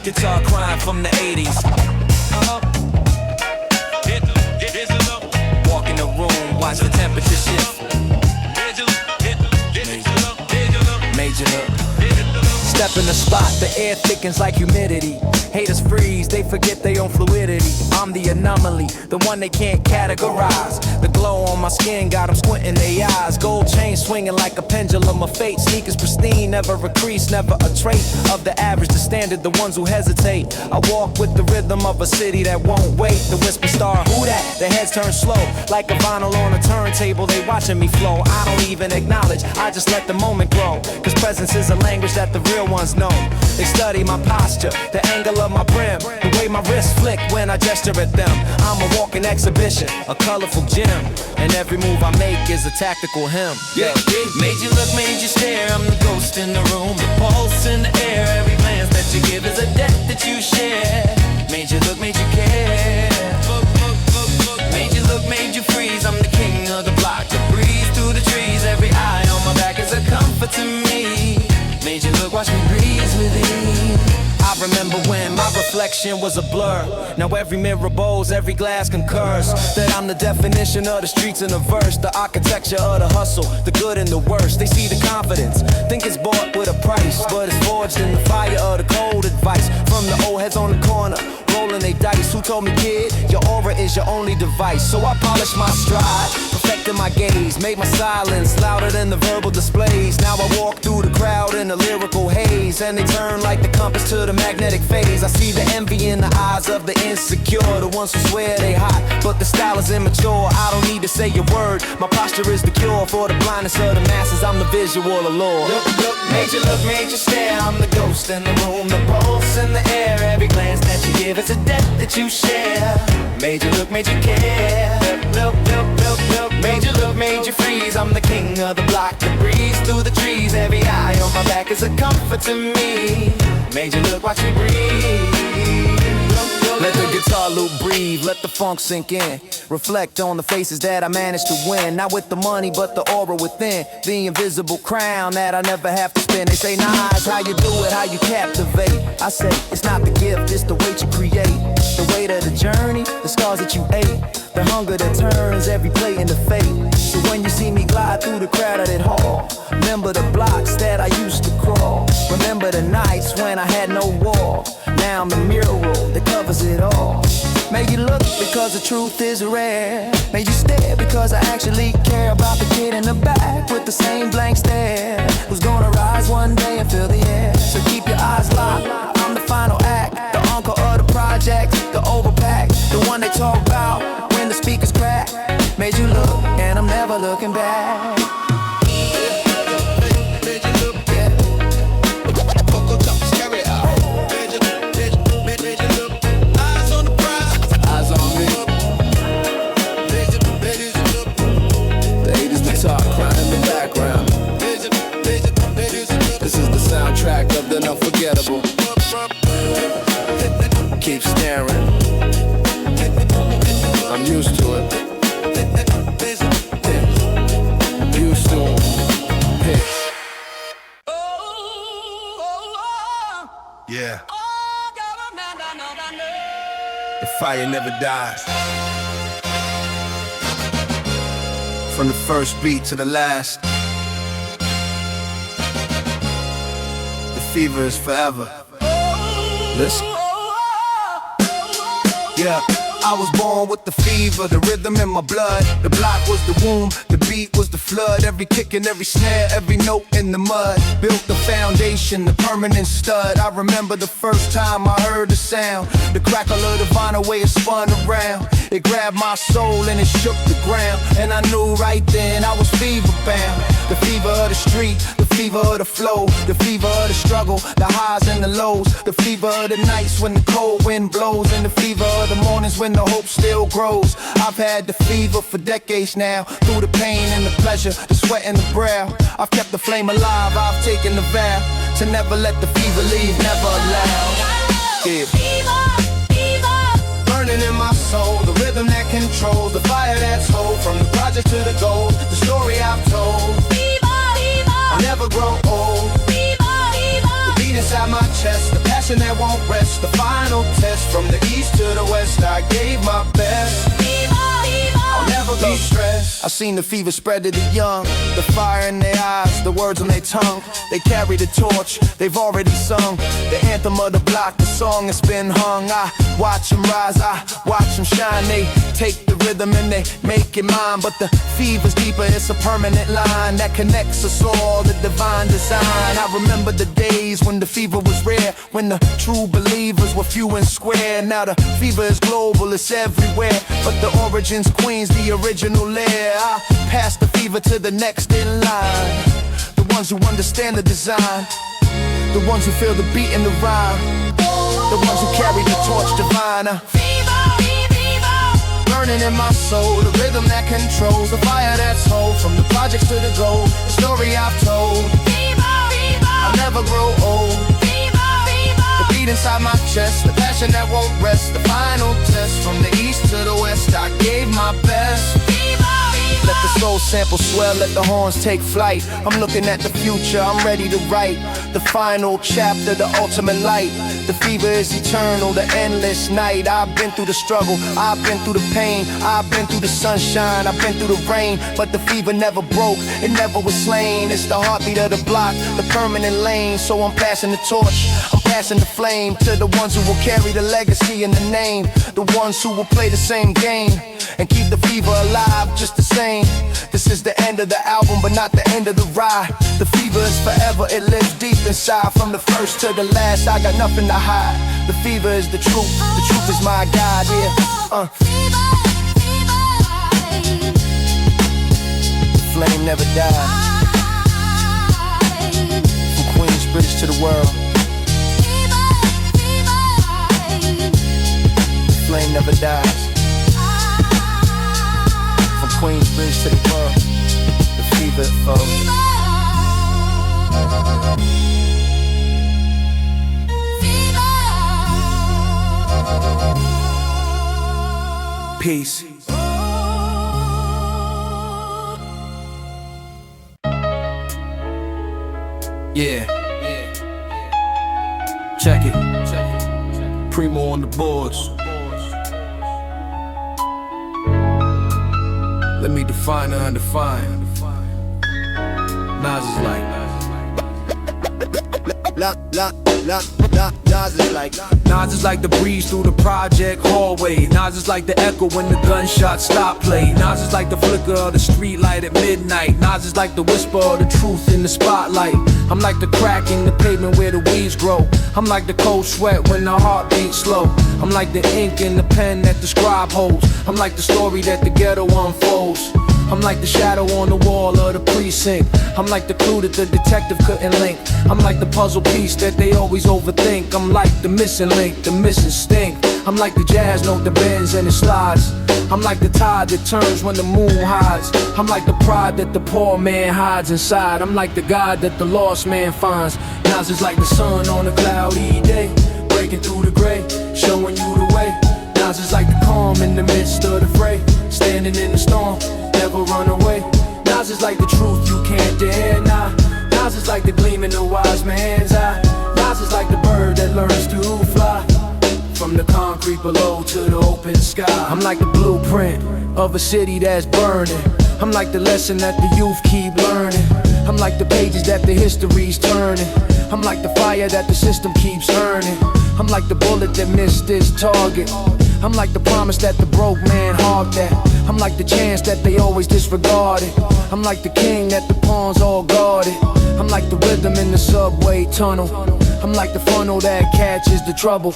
Guitar crying from the 80s. Walk in the room, watch the temperature shift. Major look. Step in the spot, the air thickens like humidity. Haters freeze, they forget they own fluidity. I'm the anomaly, the one they can't categorize. The glow on my skin got them squinting their eyes. Gold chain swinging like a pendulum of fate. Sneakers pristine, never a crease, never a trait of the average, the standard, the ones who hesitate. I walk with the rhythm of a city that won't wait. The whisper star, who that? Their heads turn slow, like a vinyl on a turntable. They watching me flow, I don't even acknowledge, I just let the moment grow. Cause presence is a language that the real ones know. They study my posture, the angle of my brim, the way my wrists flick when I gesture at them. I'm a walking exhibition, a colorful gem, and every move I make is a tactical hymn. Yeah, made you look, made you stare. I'm the ghost in the room, the pulse in the air. Every glance that you give is a debt that you share. Made you look, made you care. Made you look, made you freeze. I'm the king of the block, the breeze through the trees. Every eye on my back is a comfort to me. Made you look, watch me breeze with ease. I remember when my reflection was a blur. Now every mirror bows, every glass concurs that I'm the definition of the streets in a verse. The architecture of the hustle, the good and the worst. They see the confidence, think it's bought with a price, but it's forged in the fire of the cold advice from the old heads on the corner, rolling they dice. Who told me, kid, your aura is your only device? So I polished my stride, perfected my gaze, made my silence louder than the verbal displays. Now I walk through the crowd in a lyrical haze, and they turn like the compass to the magnetic phase. I see the envy in the eyes of the insecure, the ones who swear they hot, but the style is immature. I don't need to say a word, my posture is the cure for the blindness of the masses. I'm the visual allure. Look, made you stare. I'm the ghost in the room, the pulse in the air. Every glance that you give is a debt that you share. Made you look, made you care. Look, made you look, made you freeze. I'm the king of the block, the breeze through the trees. Every eye on my back is a comfort to me. Made you look, watch me breathe. Let the guitar loop breathe, let the funk sink in. Reflect on the faces that I managed to win. Not with the money, but the aura within. The invisible crown that I never have to spin. They say, nah, it's how you do it, how you captivate. I say, it's not the gift, it's the weight you create. The weight of the journey, the scars that you ate. The hunger that turns every plate into fate. So when you see me glide through the crowd at it hall, remember the blocks that I used to crawl. Remember the nights when I had no wall. Now I'm the mural that covers it all. Made you look because the truth is rare. Made you stare because I actually care about the kid in the back with the same blank stare, who's gonna rise one day and fill the air. So keep your eyes locked, I'm the final act, the uncle of the project, the overpack, the one they talk about when the speakers crack. Made you look and I'm never looking back. Soundtrack of the unforgettable. Keep staring. I'm used to it. Used to it. Yeah. The fire never dies. From the first beat to the last. Fever is forever. Listen. Yeah, I was born with the fever, the rhythm in my blood. The block was the womb, the beat was the flood. Every kick and every snare, every note in the mud. Built the foundation, the permanent stud. I remember the first time I heard the sound. The crackle of the vinyl way it spun around. It grabbed my soul and it shook the ground. And I knew right then I was fever bound. The fever of the street, the fever of the flow, the fever of the struggle, the highs and the lows, the fever of the nights when the cold wind blows, and the fever of the mornings when the hope still grows. I've had the fever for decades now, through the pain and the pleasure, the sweat and the brow. I've kept the flame alive, I've taken the vow to never let the fever leave, never allow. Yeah. Fever, fever, burning in my soul, the rhythm that controls, the fire that's whole from the project to the goal, the story I've told. I'll never grow old. The beat inside my chest, the passion that won't rest. The final test, from the east to the west, I gave my best. I'll never be stressed. I've seen the fever spread to the young, the fire in their eyes, the words on their tongue. They carry the torch, they've already sung the anthem of the block, the song that's been hung. I watch them rise, I watch them shine. They take the rhythm and they make it mine. But the fever's deeper, it's a permanent line that connects us all, the divine design. I remember the days when the fever was rare, when the true believers were few and square. Now the fever is global, it's everywhere, but the origin's Queens, the original lair. I pass the fever to the next in line, the ones who understand the design, the ones who feel the beat and the rhyme, the ones who carry the torch divine. Burning in my soul, the rhythm that controls, the fire that's whole, from the projects to the goal, the story I've told. I'll never grow old. The beat inside my chest, the passion that won't rest. The final test, from the east to the west, I gave my best. Let the soul sample swell, let the horns take flight. I'm looking at the future, I'm ready to write the final chapter, the ultimate light. The fever is eternal, the endless night. I've been through the struggle, I've been through the pain, I've been through the sunshine, I've been through the rain. But the fever never broke, it never was slain. It's the heartbeat of the block, the permanent lane. So I'm passing the torch, I'm passing the flame to the ones who will carry the legacy and the name, the ones who will play the same game and keep the fever alive just the same. This is the end of the album, but not the end of the ride. The fever is forever, it lives deep inside. From the first to the last, I got nothing to hide. The fever is the truth is my guide, yeah. The flame never dies. From Queensbridge to the world, the flame never dies. Queensbridge to the world, the fever flows. Peace. Yeah. Check it. Primo on the boards. Let me define the undefined. Nas is like Nas is like the breeze through the project hallway. Nas is like the echo when the gunshot stop play. Nas is like the flicker of the street light at midnight. Nas is like the whisper of the truth in the spotlight. I'm like the crack in the pavement where the weeds grow. I'm like the cold sweat when the heart beats slow. I'm like the ink in the pen that the scribe holds. I'm like the story that the ghetto unfolds. I'm like the shadow on the wall of the precinct. I'm like the clue that the detective couldn't link. I'm like the puzzle piece that they always overthink. I'm like the missing link, the missing stink. I'm like the jazz note that bends and it slides. I'm like the tide that turns when the moon hides. I'm like the pride that the poor man hides inside. I'm like the God that the lost man finds. Nas is like the sun on a cloudy day, breaking through the gray, showing you the way. Nas is like the calm in the midst of the fray, standing in the storm, never run away. Nas is like the truth you can't deny. Nas is like the gleam in the wise man's eye. Nas is like the bird that learns to fly, from the concrete below to the open sky. I'm like the blueprint of a city that's burning. I'm like the lesson that the youth keep learning. I'm like the pages that the history's turning. I'm like the fire that the system keeps earning. I'm like the bullet that missed its target. I'm like the promise that the broke man hogged at. I'm like the chance that they always disregarded. I'm like the king that the pawns all guarded. I'm like the rhythm in the subway tunnel. I'm like the funnel that catches the trouble.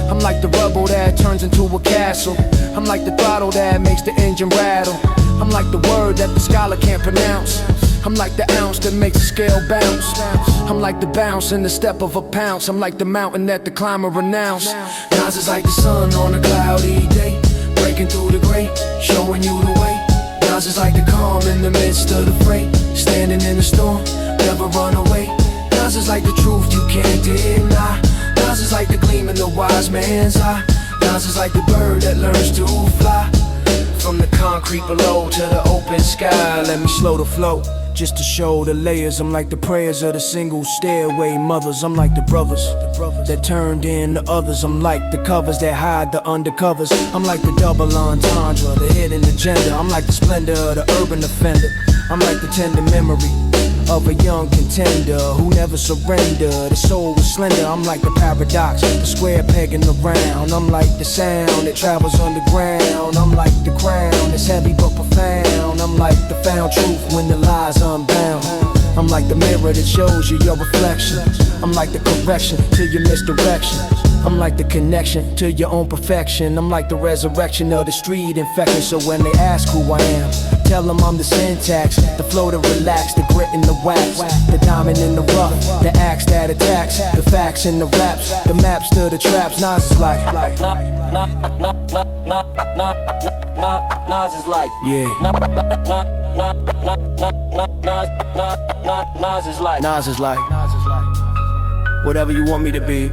I'm like the rubble that turns into a castle. I'm like the throttle that makes the engine rattle. I'm like the word that the scholar can't pronounce. I'm like the ounce that makes the scale bounce. I'm like the bounce in the step of a pounce. I'm like the mountain that the climber renounced. Nas is like the sun on a cloudy day, breaking through the gray, showing you the way. Nas is like the calm in the midst of the fray, standing in the storm, never run away. Nas is like the truth you can't deny. Nas is like the gleam in the wise man's eye. Nas is like the bird that learns to fly, from from the concrete below to the open sky. Let me slow the flow, just to show the layers. I'm like the prayers of the single stairway mothers. I'm like the brothers that turned into others. I'm like the covers that hide the undercovers. I'm like the double entendre, the hidden agenda. I'm like the splendor of the urban offender. I'm like the tender memory of a young contender who never surrendered. His soul was slender. I'm like the paradox, the square peg in the round. I'm like the sound that travels underground. I'm like the crown that's heavy but profound. I'm like the found truth when the lies unbound. I'm like the mirror that shows you your reflection. I'm like the correction to your misdirection. I'm like the connection to your own perfection. I'm like the resurrection of the street infection. So when they ask who I am, tell them I'm the syntax, the flow to relax, the grit in the wax, the diamond in the rough, the axe that attacks, the facts in the raps, the maps to the traps. Nas is like, Nas is like, yeah. Nas is like, whatever you want me to be,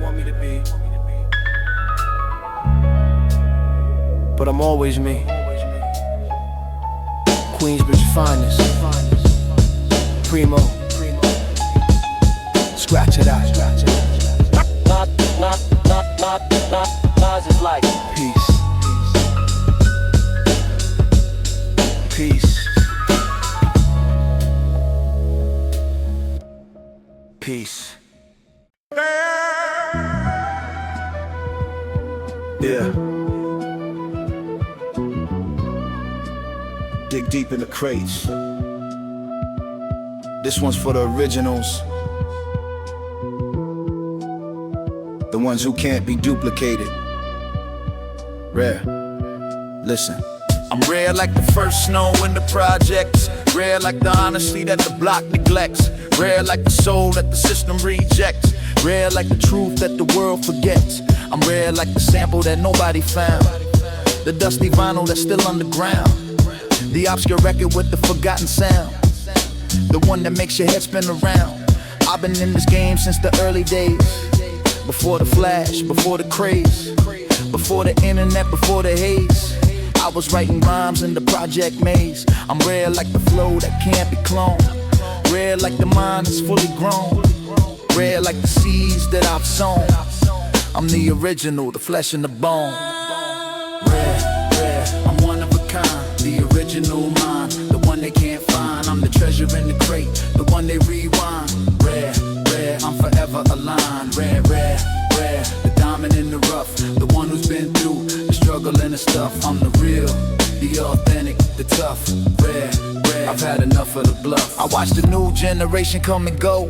but I'm always me. Queensbridge finest, primo, scratch it out. Nas is like peace, peace, peace. Yeah. Dig deep in the crates. This one's for the originals, the ones who can't be duplicated. Rare. Listen. I'm rare like the first snow in the projects. Rare like the honesty that the block neglects. Rare like the soul that the system rejects. Rare like the truth that the world forgets. I'm rare like the sample that nobody found, the dusty vinyl that's still underground, the obscure record with the forgotten sound, the one that makes your head spin around. I've been in this game since the early days, before the flash, before the craze, before the internet, before the haze. I was writing rhymes in the project maze. I'm rare like the flow that can't be cloned, rare like the mind that's fully grown, rare like the seeds that I've sown. I'm the original, the flesh and the bone. Rare, rare, I'm one of a kind, the original mind, the one they can't find. I'm the treasure in the crate, the one they rewind. Rare, rare, I'm forever aligned. Rare, rare, rare, the diamond in the rough, the one who's been through the struggle and the stuff. I'm the real, the authentic, the tough. Rare, rare, I've had enough of the bluff. I watch the new generation come and go.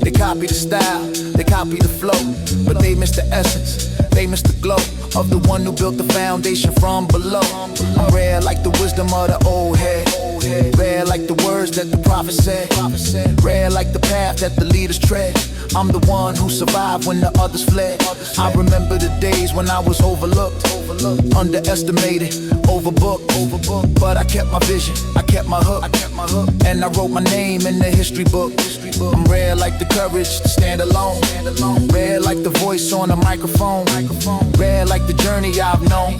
They copy the style, they copy the flow, but they miss the essence, they miss the glow of the one who built the foundation from below. I'm rare like the wisdom of the old head, rare like the words that the prophet said, rare like the path that the leaders tread. I'm the one who survived when the others fled. I remember the days when I was overlooked, underestimated, overbooked, but I kept my vision, I kept my hook, and I wrote my name in the history book. I'm rare like the courage to stand alone, rare like the voice on a microphone, rare like the journey I've known.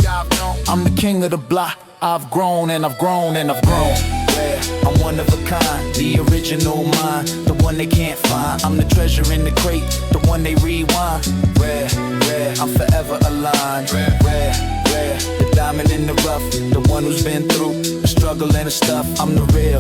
I'm the king of the block, I've grown and I've grown and I've grown. Rare, I'm one of a kind, the original mind, the one they can't find. I'm the treasure in the crate, the one they rewind. Rare, rare, I'm forever aligned. Rare, rare, rare, the diamond in the rough, the one who's been through the struggle and the stuff. I'm the real,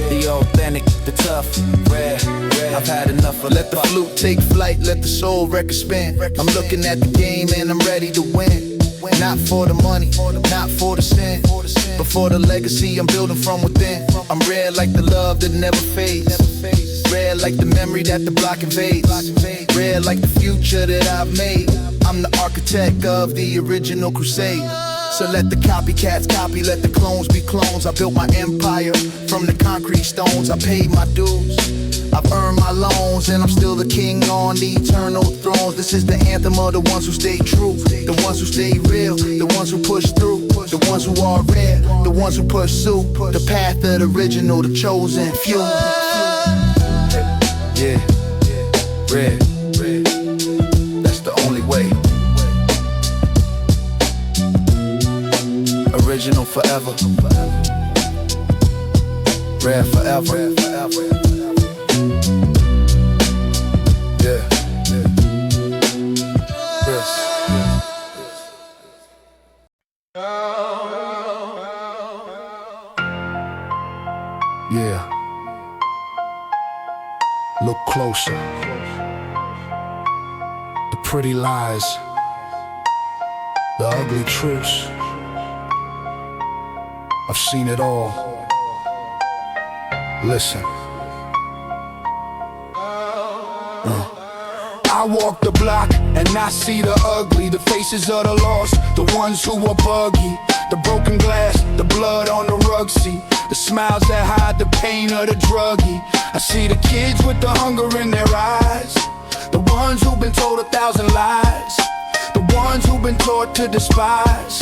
the authentic, the tough. Rare, rare, I've had enough of. Let the flute take flight, let the soul record spin. I'm looking at the game and I'm ready to win. Not for the money, not for the sin, but for the legacy I'm building from within. I'm rare like the love that never fades, rare like the memory that the block invades, rare like the future that I've made. I'm the architect of the original crusade. So let the copycats copy, let the clones be clones. I built my empire from the concrete stones. I paid my dues, I've earned my loans, and I'm still the king on the eternal thrones. This is the anthem of the ones who stay true, the ones who stay real, the ones who push through, the ones who are rare, the ones who pursue the path of the original, the chosen few. Yeah, rare, that's the only way. original forever. Rare forever. Yeah. Yes. Yeah. Look closer. The pretty lies, the ugly truths. I've seen it all. Listen. I walk the block and I see the ugly, the faces of the lost, the ones who are buggy, the broken glass, the blood on the rug seat, the smiles that hide the pain of the druggie. I see the kids with the hunger in their eyes, the ones who've been told 1,000 lies, the ones who've been taught to despise,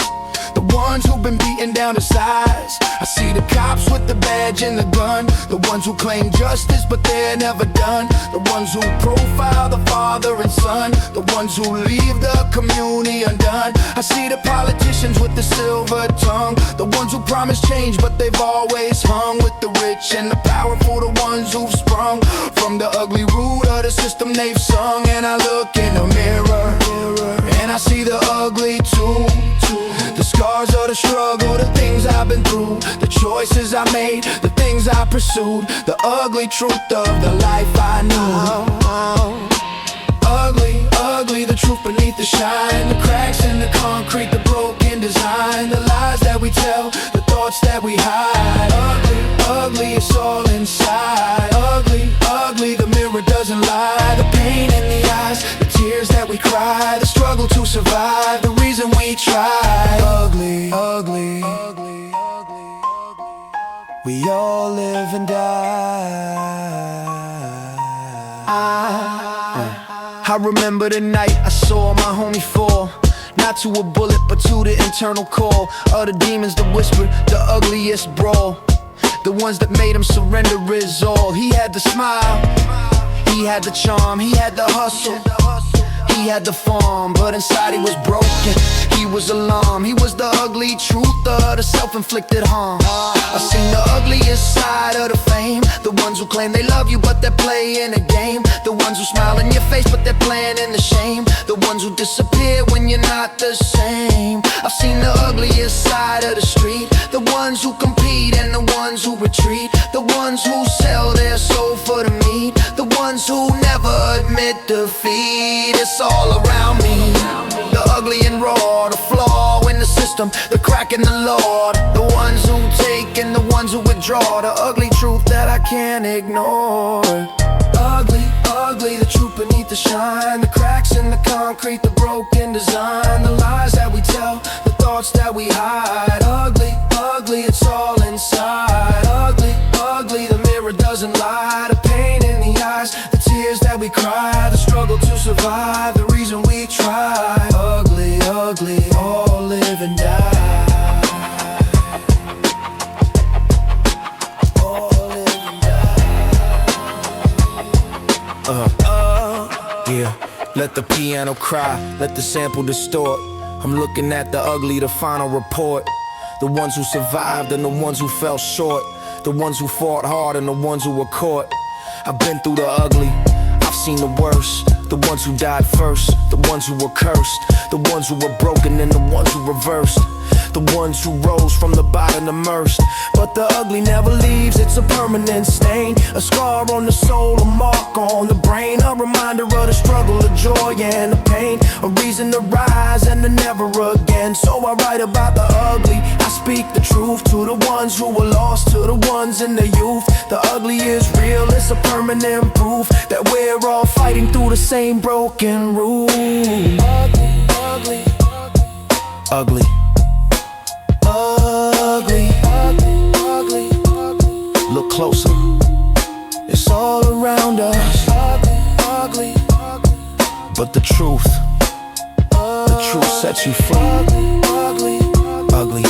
the ones who've been beaten down to size. I see the cops with the badge and the gun, the ones who claim justice but they're never done, the ones who profile the father and son, the ones who leave the community undone. I see the politicians with the silver tongue, the ones who promise change but they've always hung with the rich and the powerful, the ones who've sprung from the ugly root of the system they've sung. And I look in the mirror and I see the ugly too. The scars of the struggle, the things I've been through, the choices I made, the things I pursued, the ugly truth of the life I knew. Ugly, ugly, the truth beneath the shine, the cracks in the concrete, the broken design, the lies that we tell, the thoughts that we hide. Ugly, ugly, it's all inside. Ugly, ugly, the mirror doesn't lie, the pain in the eyes, the tears that we cry, the struggle to survive, the reason we try. Ugly, ugly, ugly, ugly, ugly. We all live and die. I remember the night I saw my homie fall, not to a bullet but to the internal call of the demons that whispered the ugliest brawl, the ones that made him surrender his all. He had the smile, he had the charm, he had the hustle, he had the farm, but inside he was broken, he was alarmed. He was the ugly truth of the self-inflicted harm. I've seen the ugliest side of the fame, the ones who claim they love you but they're playing a game, the ones who smile in your face but they're playing in the shame, the ones who disappear when you're not the same. I've seen the ugliest side of the street, the ones who compete and the ones who retreat, the ones who sell their soul for the meat, the ones who never admit defeat. It's all around me, the ugly and raw, the flaw in the system, the crack in the law, the ones who take and the ones who withdraw, the ugly truth that I can't ignore. Ugly, ugly, the truth beneath the shine, the cracks in the concrete, the broken design, the lies that we tell, the thoughts that we hide. Ugly, ugly, it's all inside. Ugly, ugly, the mirror doesn't lie, the pain in the eyes, the tears that we cry, the struggle to survive, the reason we try. Ugly, ugly, all live and die. All live and die. Yeah. Let the piano cry, let the sample distort. I'm looking at the ugly, the final report. The ones who survived and the ones who fell short, the ones who fought hard and the ones who were caught. I've been through the ugly, I've seen the worst, the ones who died first, the ones who were cursed, the ones who were broken and the ones who reversed, the ones who rose from the bottom immersed. But the ugly never leaves, it's a permanent stain, a scar on the soul, a mark on the brain, a reminder of the struggle, the joy and the pain, a reason to rise and to never again. So I write about the ugly, I speak the truth to the ones who were lost, to the ones in the youth. The ugly is real, it's a permanent proof that we're all fighting through the same broken roof. Ugly, ugly, ugly, ugly, ugly, ugly, ugly. Look closer, it's all around us. Ugly, ugly, ugly. But the truth sets you free. Ugly, ugly,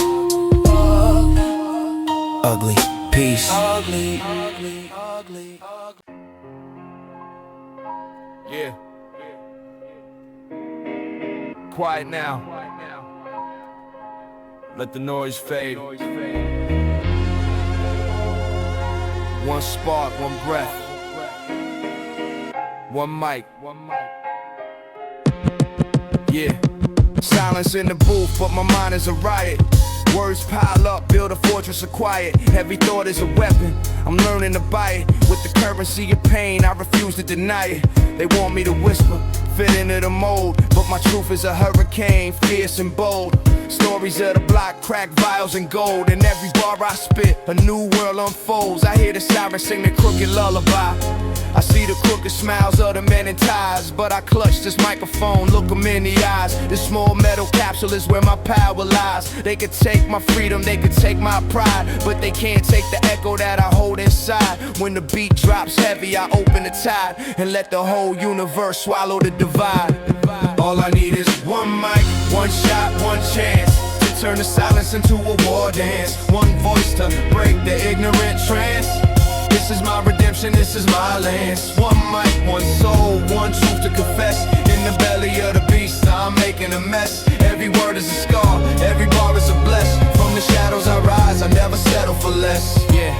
ugly, peace. Ugly, ugly, ugly, ugly. Yeah. Quiet now. Let the noise fade. One spark, one breath, one mic. Yeah. Silence in the booth, but my mind is a riot. Words pile up, build a fortress of quiet. Every thought is a weapon, I'm learning to buy it. With the currency of pain, I refuse to deny it. They want me to whisper, fit into the mold, but my truth is a hurricane, fierce and bold. Stories of the block, crack vials and gold. In every bar I spit, a new world unfolds. I hear the sirens sing the crooked lullaby. I see the crooked smiles of the men in ties, but I clutch this microphone, look them in the eyes. This small metal capsule is where my power lies. They could take my freedom, they could take my pride, but they can't take the echo that I hold inside. When the beat drops heavy, I open the tide and let the whole universe swallow the divide. All I need is one mic, one shot, one chance to turn the silence into a war dance. One voice to break the ignorant trance. This is my redemption, this is my lance. One mic, one soul, one truth to confess. In the belly of the beast, I'm making a mess. Every word is a scar, every bar is a bless. From the shadows I rise, I never settle for less. Yeah.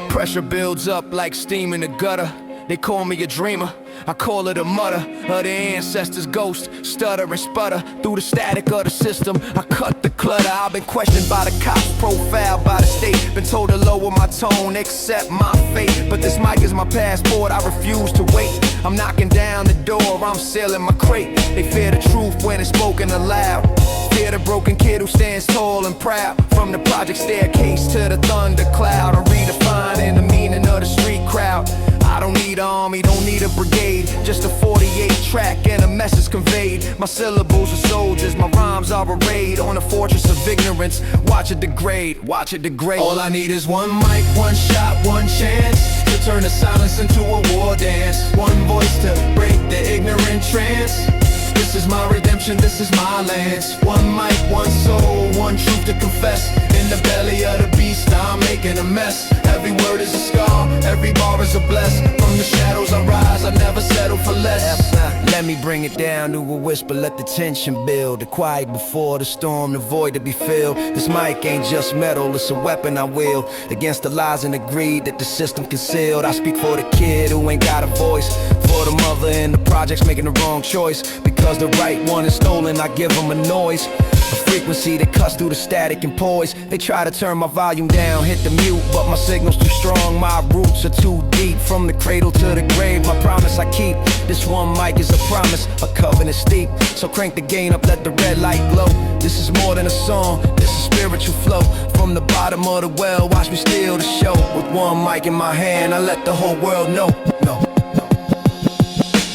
Pressure builds up like steam in the gutter. They call me a dreamer, I call it a mutter of the ancestors' ghost, stutter and sputter. Through the static of the system, I cut the clutter. I've been questioned by the cops, profiled by the state. Been told to lower my tone, accept my fate. But this mic is my passport, I refuse to wait. I'm knocking down the door, I'm sealing my crate. They fear the truth when it's spoken aloud. Fear the broken kid who stands tall and proud. From the project staircase to the thundercloud, I'm redefining the meaning of the street crowd. I don't need an army, don't need a brigade, just a 48 track and a message conveyed. My syllables are soldiers, my rhymes are arrayed on a fortress of ignorance. Watch it degrade, watch it degrade. All I need is one mic, one shot, one chance to turn the silence into a war dance. One voice to break the ignorant trance. This is my redemption, this is my lance. One mic, one soul, one truth to confess. In the belly of the beast, I'm making a mess. Every word is a scar, every bar is a bless. From the shadows I rise, I never settle for less. Let me bring it down to a whisper, let the tension build. The quiet before the storm, the void to be filled. This mic ain't just metal, it's a weapon I wield against the lies and the greed that the system concealed. I speak for the kid who ain't got a voice, for the mother in the projects making the wrong choice. Because the right one is stolen, I give them a noise, a frequency that cuts through the static and poise. They try to turn my volume down, hit the mute, but my signal's too strong. My roots are too deep, from the cradle to the grave. My promise I keep, this one mic is a promise, a covenant steep. So crank the gain up, let the red light glow. This is more than a song, this is spiritual flow. From the bottom of the well, watch me steal the show. With one mic in my hand, I let the whole world know. No.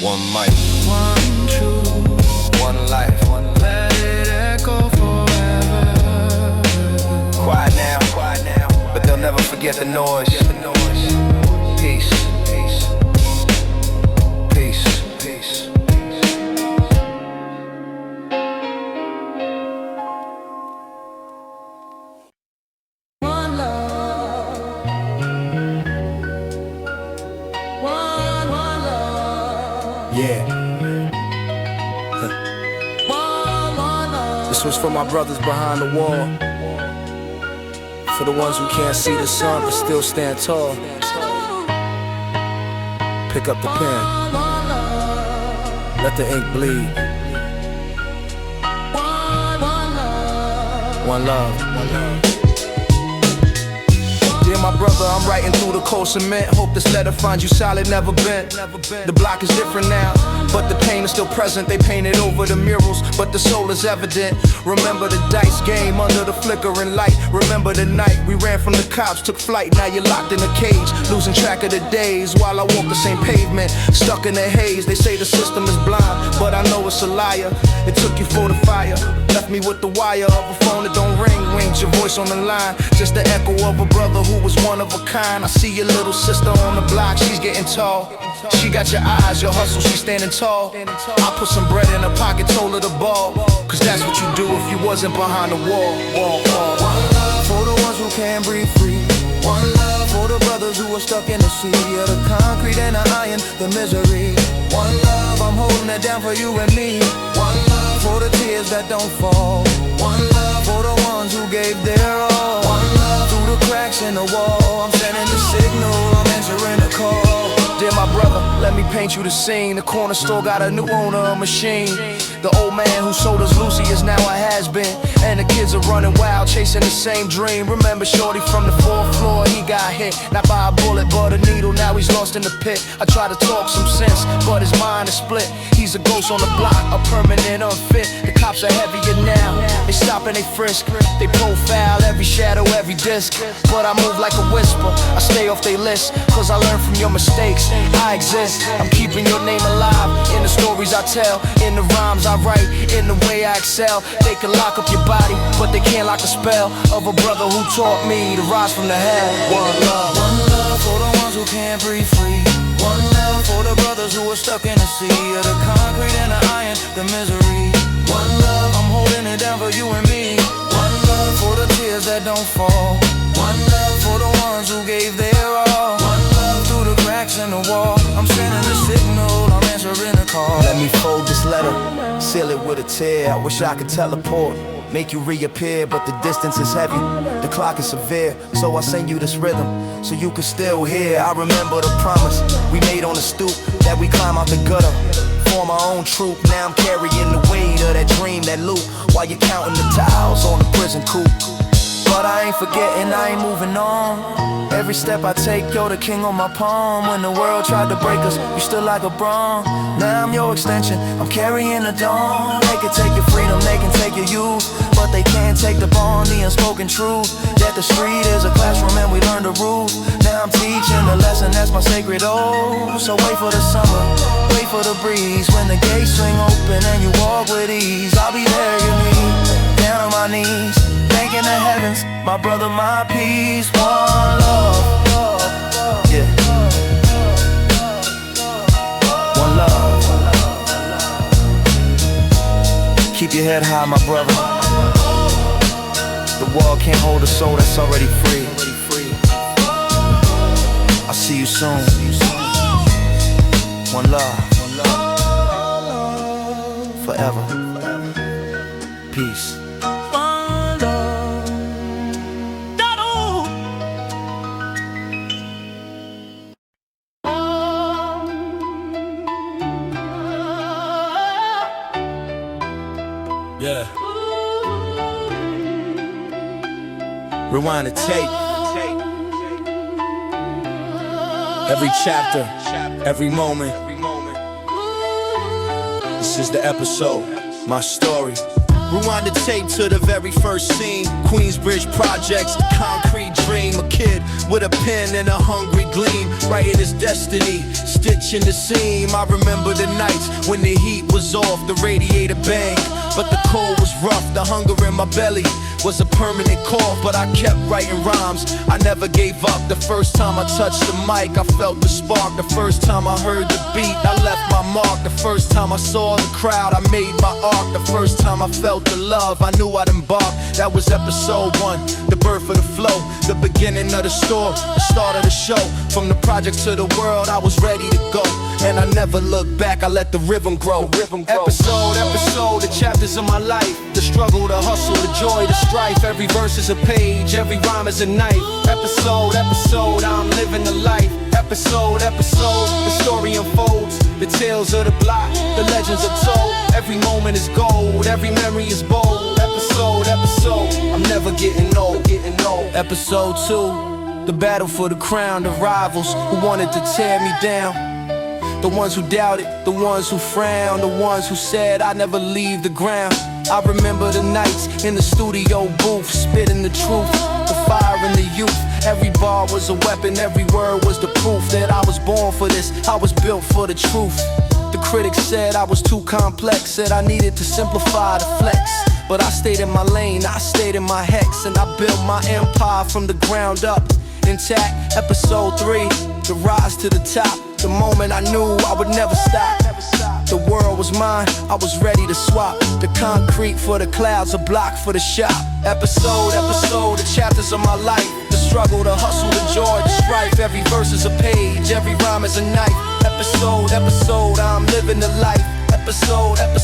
One mic, one truth, one life. Let it echo forever. Quiet now, but they'll never forget the noise. Peace, peace, peace, peace. One love, one love. Yeah. This was for my brothers behind the wall, for the ones who can't see the sun but still stand tall. Pick up the pen, let the ink bleed. One love, one love. Dear my brother, I'm writing through the cold cement. Hope this letter finds you solid, never bent. The block is different now, but the pain is still present. They painted over the murals, but the soul is evident. Remember the dice game under the flickering light. Remember the night we ran from the cops, took flight. Now you're locked in a cage, losing track of the days while I walk the same pavement, stuck in the haze. They say the system is blind, but I know it's a liar. It took you for the fire, left me with the wire of a phone that don't ring. Wings your voice on the line, just the echo of a brother who was one of a kind. I see your little sister on the block, she's getting tall. She got your eyes, your hustle, she's standing tall. I put some bread in her pocket, told her to ball, cause that's what you do if you wasn't behind the wall. One love for the ones who can't breathe free. One love for the brothers who are stuck in the sea of the concrete and the iron, the misery. One love, I'm holding it down for you and me. One love for the tears that don't fall. One love for the ones ones who gave their all. One love through the cracks in the wall. I'm sending the signal, I'm answering the call. Dear my brother, let me paint you the scene. The corner store got a new owner, a machine. The old man who sold us Lucy is now a has-been. And the kids are running wild, chasing the same dream. Remember shorty from the 4th floor, he got hit. Not by a bullet, but a needle, now he's lost in the pit. I try to talk some sense, but his mind is split. He's a ghost on the block, a permanent unfit. The cops are heavier now, they stop and they frisk. They profile every shadow, every disc. But I move like a whisper, I stay off their list. Cause I learn from your mistakes, I exist. I'm keeping your name alive, in the stories I tell, in the rhymes I write, in the way I excel. They can lock up your body, but they can't lock the spell of a brother who taught me to rise from the hell. One love for the ones who can't breathe free. One love for the brothers who are stuck in the sea of the concrete and the iron, the misery. One love, I'm holding it down for you and me. One love for the tears that don't fall. One love for the ones who gave their all. One love through the cracks in the wall. I'm sending the signal, I'm answering the call. Let me fold this letter, seal it with a tear. I wish I could teleport, make you reappear, but the distance is heavy, the clock is severe. So I send you this rhythm, so you can still hear. I remember the promise we made on the stoop, that we climb out the gutter, form our own troop. Now I'm carrying the weight of that dream, that loop, while you're counting the tiles on the prison coop. But I ain't forgetting, I ain't moving on. Every step I take, you're the king on my palm. When the world tried to break us, you stood like a bronze. Now I'm your extension, I'm carrying the dawn. They can take your freedom, they can take your youth, but they can't take the bond, the unspoken truth, that the street is a classroom and we learn the rules. Now I'm teaching the lesson, that's my sacred oath. So wait for the summer, wait for the breeze. When the gates swing open and you walk with ease, I'll be there, you need, down on my knees, thanking the heavens, my brother, my peace. One love, yeah. One love. Keep your head high, my brother. The world can't hold a soul that's already free. I'll see you soon. One love. Forever. Peace. Yeah. Rewind the tape. Every chapter, every moment. This is the episode, my story. Rewind the tape to the very first scene. Queensbridge Projects, the concrete dream. A kid with a pen and a hungry gleam, writing his destiny, stitching the seam. I remember the nights when the heat was off, the radiator banged, but the cold was rough. The hunger in my belly was a permanent cough, but I kept writing rhymes, I never gave up. The first time I touched the mic, I felt the spark. The first time I heard the beat, I left my mark. The first time I saw the crowd, I made my art. The first time I felt the love, I knew I'd embark. That was episode 1, the birth of the flow, the beginning of the story, the start of the show. From the project to the world, I was ready to go, and I never looked back, I let the rhythm grow. Episode, the chapters of my life, the struggle, the hustle, the joy, the strife. Every verse is a page, every rhyme is a knife. Episode, I'm living the life. Episode, the story unfolds, the tales of the block, the legends are told. Every moment is gold, every memory is bold. Episode, I'm never getting old. Episode 2, the battle for the crown, the rivals who wanted to tear me down. The ones who doubted, the ones who frowned, the ones who said I'd never leave the ground. I remember the nights in the studio booth, spitting the truth, the fire in the youth. Every bar was a weapon, every word was the proof that I was born for this, I was built for the truth. The critics said I was too complex, said I needed to simplify the flex. But I stayed in my lane, I stayed in my hex, and I built my empire from the ground up, intact. Episode 3, the rise to the top, the moment I knew I would never stop. The world was mine, I was ready to swap. The concrete for the clouds, a block for the shop. Episode, the chapters of my life, the struggle, the hustle, the joy, the strife. Every verse is a page, every rhyme is a knife. Episode, I'm living the life. Episode, the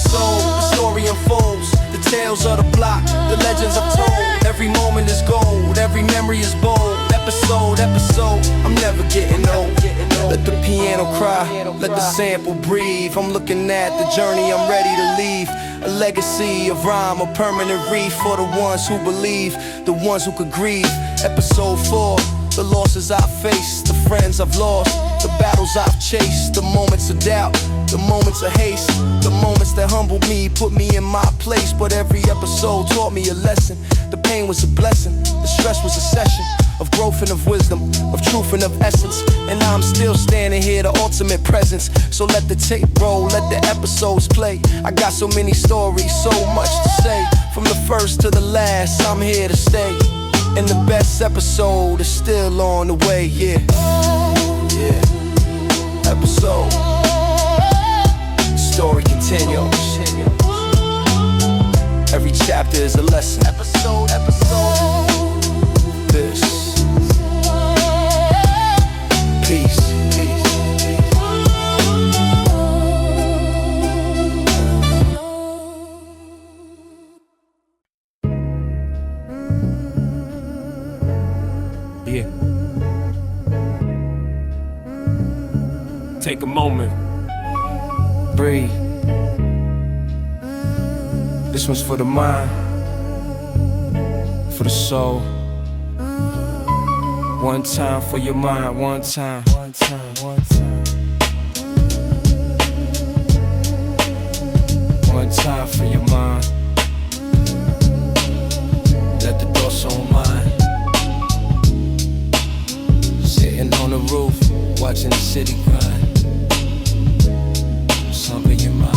story unfolds, the tales of the block, the legends I've told. Every moment is gold, every memory is bold. Episode, I'm never getting old. Let the piano cry, let the sample breathe. I'm looking at the journey I'm ready to leave. A legacy of rhyme, a permanent wreath for the ones who believe, the ones who could grieve. Episode 4, the losses I faced, the friends I've lost, the battles I've chased, the moments of doubt, the moments of haste, the moments that humbled me, put me in my place. But every episode taught me a lesson. The pain was a blessing, the stress was a session of growth and of wisdom, of truth and of essence. And I'm still standing here, the ultimate presence. So let the tape roll, let the episodes play. I got so many stories, so much to say. From the first to the last, I'm here to stay. And the best episode is still on the way, yeah. Episode, story continues. Every chapter is a lesson. Episode, this. Peace. Yeah. Take a moment. Breathe. This one's for the mind, for the soul. One time for your mind, one time. One time for your mind. Let the thoughts on mine. Sitting on the roof, watching the city grind. Something in your mind.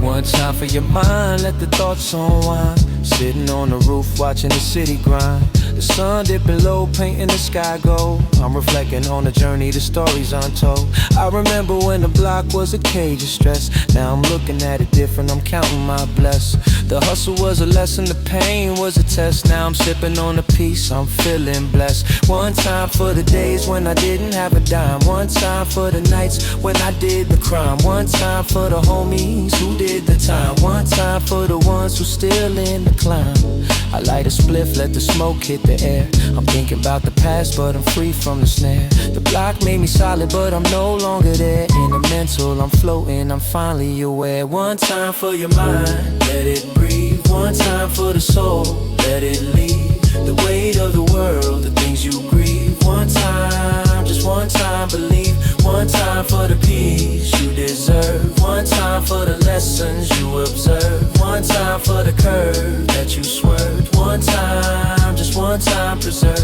One time for your mind, let the thoughts unwind. Sitting on the roof, watching the city grind. The sun dipping low, painting the sky gold. I'm reflecting on the journey, the stories untold. I remember when the block was a cage of stress. Now I'm looking at it different, I'm counting my bless. The hustle was a lesson, the pain was a test. Now I'm sipping on the peace, I'm feeling blessed. One time for the days when I didn't have a dime. One time for the nights when I did the crime. One time for the homies who did the time. One time for the ones who still in the climb. I light a spliff, let the smoke hit the air. I'm thinking about the past, but I'm free from the snare. The block made me solid, but I'm no longer there. In the mental, I'm floating, I'm finally aware. One time for your mind, let it breathe. One time for the soul, let it leave. The weight of the world, the things you grieve. One time, just one time, believe. One time for the peace you deserve. One time for the lessons you observe. One time for the curve that you swerved. One time, just one time, preserve.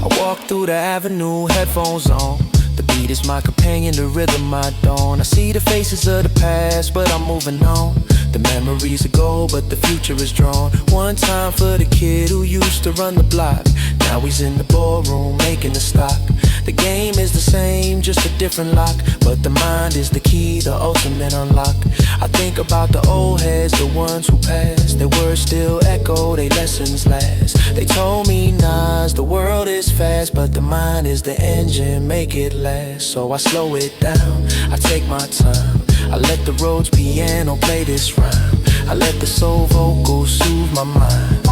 I walk through the avenue, headphones on. The beat is my companion, the rhythm my dawn. I see the faces of the past, but I'm moving on. The memories are gold, but the future is drawn. One time for the kid who used to run the block. Now he's in the ballroom making the stock. The game is the same, just a different lock. But the mind is the key, the ultimate unlock. I think about the old heads, the ones who passed. Their words still echo, their lessons last. They told me, Nas, the world is fast, but the mind is the engine, make it last. So I slow it down, I take my time. I let the Rhodes piano play this rhyme. I let the soul vocals soothe my mind.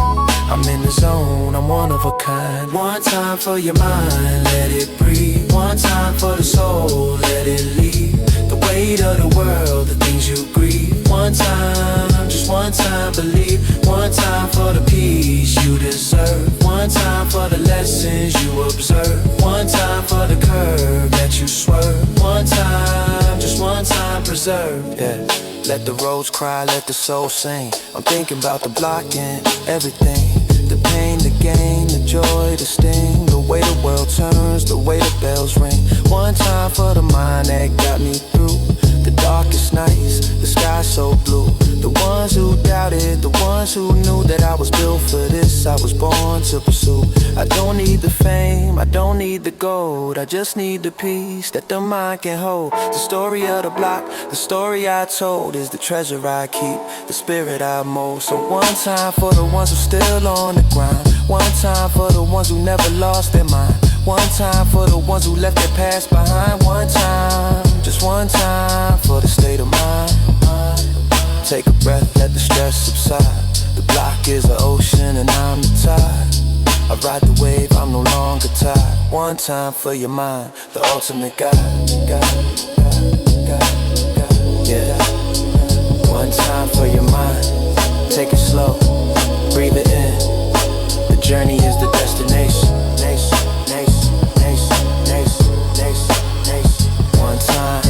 I'm in the zone, I'm one of a kind. One time for your mind, let it breathe. One time for the soul, let it leave. The weight of the world, the things you grieve. One time, just one time, believe. One time for the peace you deserve. One time for the lessons you observe. One time for the curve that you swerve. One time, just one time, preserve, yeah. Let the roads cry, let the soul sing. I'm thinking about the block and everything. The pain, the gain, the joy, the sting. The way the world turns, the way the bells ring. One time for the mind that got me through the darkest nights, the sky so blue. The ones who doubted, the ones who knew that I was built for this, I was born to pursue. I don't need the fame, I don't need the gold, I just need the peace that the mind can hold. The story of the block, the story I told is the treasure I keep, the spirit I mold. So one time for the ones who still on the grind. One time for the ones who never lost their mind. One time for the ones who left their past behind. One time, just one time for the state of mind. Take a breath, let the stress subside. The block is an ocean and I'm the tide. I ride the wave, I'm no longer tied. One time for your mind, the ultimate guide. Yeah. One time for your mind. Take it slow, breathe it in. The journey is the destination. One time,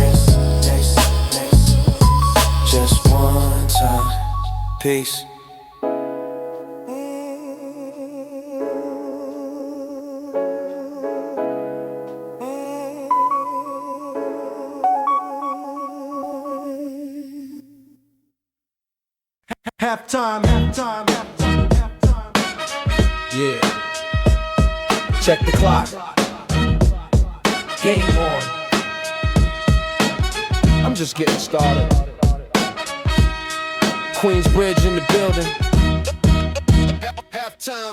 just one time. Peace. Halftime. Yeah. Check the clock. Game on. I'm just getting started. Queensbridge in the building. Halftime.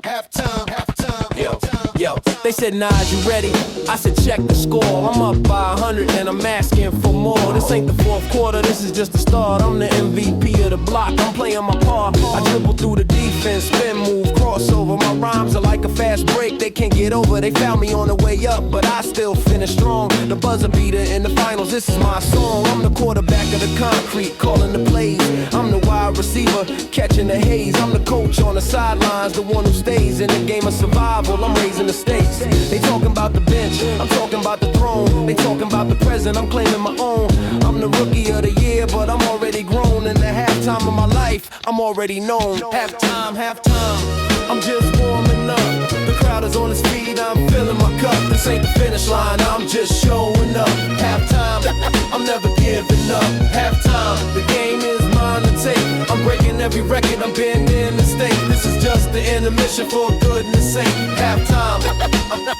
Yo, they said, Nas, you ready? I said, check the score. I'm up by 100 and I'm asking for more. This ain't the fourth quarter, this is just the start. I'm the MVP of the block, I'm playing my part. I dribble through the defense, spin move, crossover. My rhymes are like a fast break, they can't get over. They found me on the way up, but I still finish strong. The buzzer beater in the finals, this is my song. I'm the quarterback of the concrete, calling the plays. I'm the wide receiver, catching the haze. I'm the coach on the sidelines, the one who stays in the game of survival. I'm raising the stakes. They talking about the bench, I'm talking about the throne. They talking about the present, I'm claiming my own. I'm the rookie of the year, but I'm already grown. In the halftime of my life, I'm already known. Halftime, I'm just warming up. The crowd is on its feet, I'm filling my cup. This ain't the finish line, I'm just showing up. Halftime, I'm never giving up. Halftime, the game is mine to take. I'm breaking every record, I'm bending the state. This is just the intermission, for goodness sake. Halftime,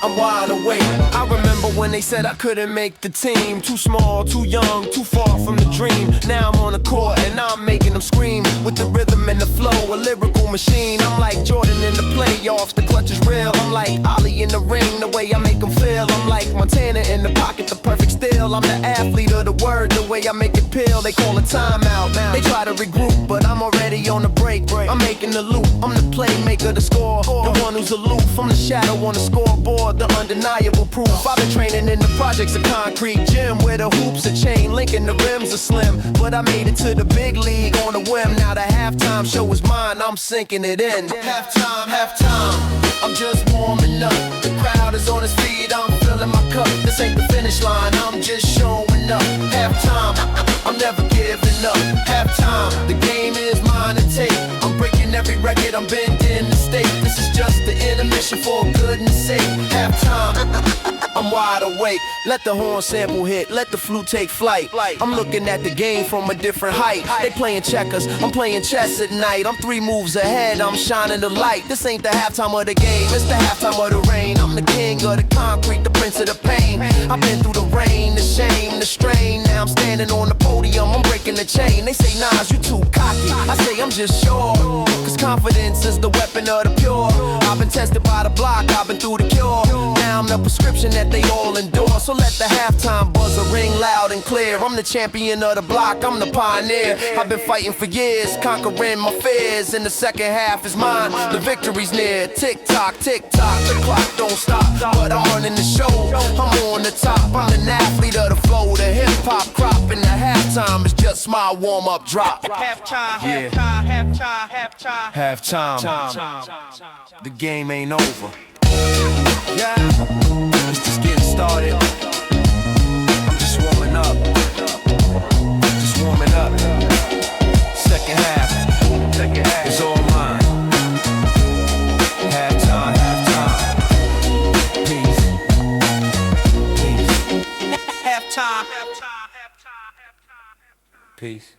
I'm wide awake. I remember when they said I couldn't make the team. Too small, too young, too far from the dream. Now I'm on the court and I'm making them scream. With the rhythm and the flow, a lyrical machine. I'm like Jordan in the playoffs, the clutch is real. I'm like Ali in the ring, the way I make them feel. I'm like Montana in the pocket, the perfect steal. I'm the athlete of the word, the way I make it peel. They call a timeout, they try to regroup, but I'm already on the break. I'm making the loop, I'm the playmaker, the score. The one who's aloof, I'm the shadow on the scoreboard, the undeniable proof. I've been training in the projects of concrete gym, where the hoops are chain link and the rims are slim. But I made it to the big league on a whim. Now the halftime show is mine, I'm sinking it in. Halftime, I'm just warming up. The crowd is on its feet, I'm filling my cup. This ain't the finish line, I'm just showing up. Halftime, I'm never giving up. Halftime, the game is mine to take. I'm breaking every record, I'm bending the state. This is just the intermission, for goodness sake. Halftime, I'm wide awake. Let the horn sample hit, let the flute take flight. I'm looking at the game from a different height. They playing checkers, I'm playing chess at night. I'm 3 moves ahead, I'm shining the light. This ain't the halftime of the game, it's the halftime of the rain. I'm the king of the concrete, the prince of the pain. I've been through the rain, the shame, the strain. Now I'm standing on the podium, I'm breaking the chain. They say, Nas, you too cocky. I say, I'm just sure, cause confidence is the weapon of the pure. I've been tested by the block, I've been through the cure. Now I'm the prescription that they all endure. So let the halftime buzzer ring loud and clear. I'm the champion of the block, I'm the pioneer. I've been fighting for years, conquering my fears. And the second half is mine, the victory's near. Tick tock, the clock don't stop. But I'm running the show, I'm on the top. I'm an athlete of the flow, the hip hop crop. And the halftime is just my warm up drop. Halftime. The game ain't over. Yeah, it's just getting started. I'm just warming up. Second half is all mine. Halftime. Peace. Halftime. Peace.